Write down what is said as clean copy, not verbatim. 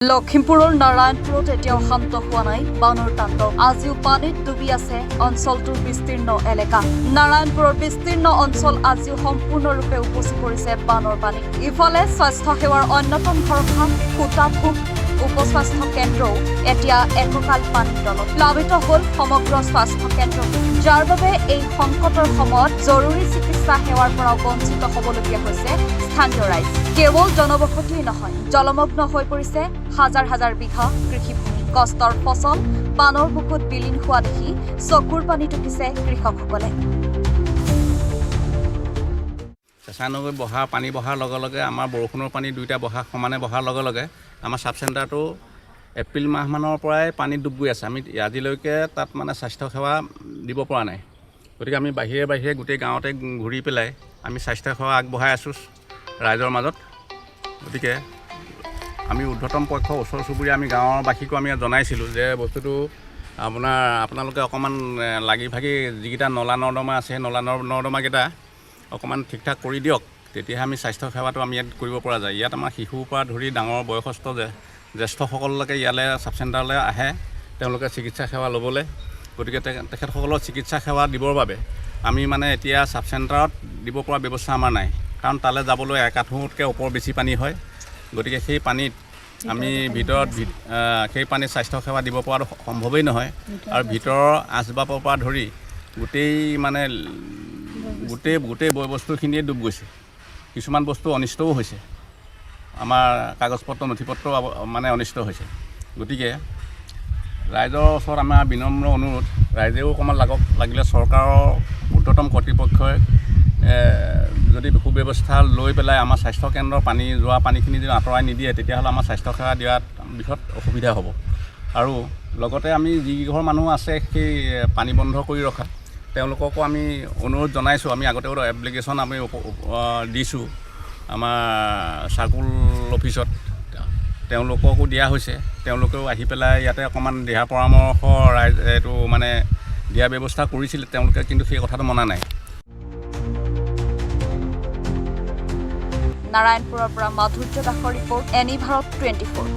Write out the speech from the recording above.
লখিমপুৰৰ নাৰায়ণপুৰত এতিয়াও শান্ত হোৱা নাই বানৰ তাণ্ডৱ। আজিও পানীত ডুবি আছে অঞ্চলটোৰ বিস্তীৰ্ণ এলেকা। নাৰায়ণপুৰৰ বিস্তীৰ্ণ অঞ্চল আজিও সম্পূৰ্ণৰূপে উপচি পৰিছে বানৰ পানী। ইফালে স্বাস্থ্য সেৱাৰ অন্যতম ভৰসা খুটাপুক উপস্বাস্থ্য কেন্দ্ৰও এতিয়া এককাল পানীৰ তলত। প্লাবিত হ'ল সমগ্ৰ স্বাস্থ্য কেন্দ্ৰ, যাৰ বাবে এই সংকটৰ সময়ত জৰুৰী চিকিৎসা সেৱাৰ পৰা বঞ্চিত হ'বলগীয়া হৈছে স্থানীয় ৰাইজ। কেৱল জনবসতিয়েই নহয়, জলমগ্ন হৈ পৰিছে হাজাৰ হাজাৰ বিঘা কৃষিভূমি। কষ্টৰ ফচল বানৰ বুকুত বিলীন হোৱা দেখি চকুৰ পানী টুকিছে কৃষকসকলে। চেঁচানগৈ পানী বহাৰ লগে লগে আমাৰ বৰষুণৰ পানী দুইটা সমানে বহাৰ লগে লগে আমাৰ চাব চেণ্টাৰটো এপ্ৰিল মাহমানৰ পৰাই পানীত ডুব গৈ আছে। আমি আজিলৈকে তাত স্বাস্থ্যসেৱা দিব পৰা নাই। গতিকে আমি বাহিৰে বাহিৰে গোটেই গাঁৱতে ঘূৰি পেলাই আমি স্বাস্থ্যসেৱা আগবঢ়াই আছোঁ ৰাইজৰ মাজত। গতিকে আমি ঊৰ্ধ্বতম পক্ষ ওচৰ চুবুৰীয়া আমি গাঁৱৰবাসীকো আমি জনাইছিলোঁ যে বস্তুটো আপোনালোকে অকণমান লাগি ভাগি যিকেইটা নলা নৰ্দমা আছে সেই নলা নৰ্দমাকেইটা অকণমান ঠিক ঠাক কৰি দিয়ক, তেতিয়াহে আমি স্বাস্থ্যসেৱাটো আমি ইয়াত কৰিব পৰা যায়। ইয়াত আমাৰ শিশুৰ পৰা ধৰি ডাঙৰ বয়সস্থ জ্যেষ্ঠসকললৈকে ইয়ালৈ চাব চেণ্টাৰলৈ আহে তেওঁলোকে চিকিৎসা সেৱা ল'বলৈ। গতিকে তেখেতসকলৰ চিকিৎসা সেৱা দিবৰ বাবে আমি এতিয়া চাব চেণ্টাৰত দিব পৰা ব্যৱস্থা আমাৰ নাই, কাৰণ তালৈ যাবলৈ এক আঁঠুতকৈ ওপৰ বেছি পানী হয়। গতিকে সেই পানীত আমি সেই পানীত স্বাস্থ্যসেৱা দিব পৰাটো সম্ভৱেই নহয়। আৰু ভিতৰৰ আচবাবৰ পৰা ধৰি গোটেই বয়বস্তুখিনিয়ে ডুব গৈছে। কিছুমান বস্তু অনিষ্টও হৈছে, আমাৰ কাগজপত্ৰ নথিপত্ৰও অনিষ্ট হৈছে। গতিকে ৰাইজৰ ওচৰত আমাৰ বিনম্ৰ অনুৰোধ, ৰাইজেও অকণমান লাগিলে চৰকাৰৰ ঊৰ্ধ্বতম কৰ্তৃপক্ষই যদি সুব্যৱস্থা লৈ পেলাই আমাৰ স্বাস্থ্যকেন্দ্ৰৰ যোৱা পানীখিনি যদি আঁতৰাই নিদিয়ে, তেতিয়াহ'লে আমাৰ স্বাস্থ্যসেৱা দিয়াত বৃহৎ অসুবিধা হ'ব। আৰু লগতে আমি যিঘৰ মানুহ আছে সেই পানী বন্ধ কৰি ৰখা তেওঁলোককো আমি অনুৰোধ জনাইছোঁ। আমি আগতেও এপ্লিকেশ্যন আমি দিছোঁ আমাৰ চাৰ্কুল অফিচত, তেওঁলোককো দিয়া হৈছে। তেওঁলোকেও আহি পেলাই ইয়াতে অকণমান দিহা পৰামৰ্শ দিয়াৰ ব্যৱস্থা কৰিছিলে, তেওঁলোকে কিন্তু সেই কথাটো মনা নাই। নাৰায়ণপুৰৰ পৰা মাধুৰ্য দাসৰ ৰিপৰ্ট, এনি ভাৰত 24।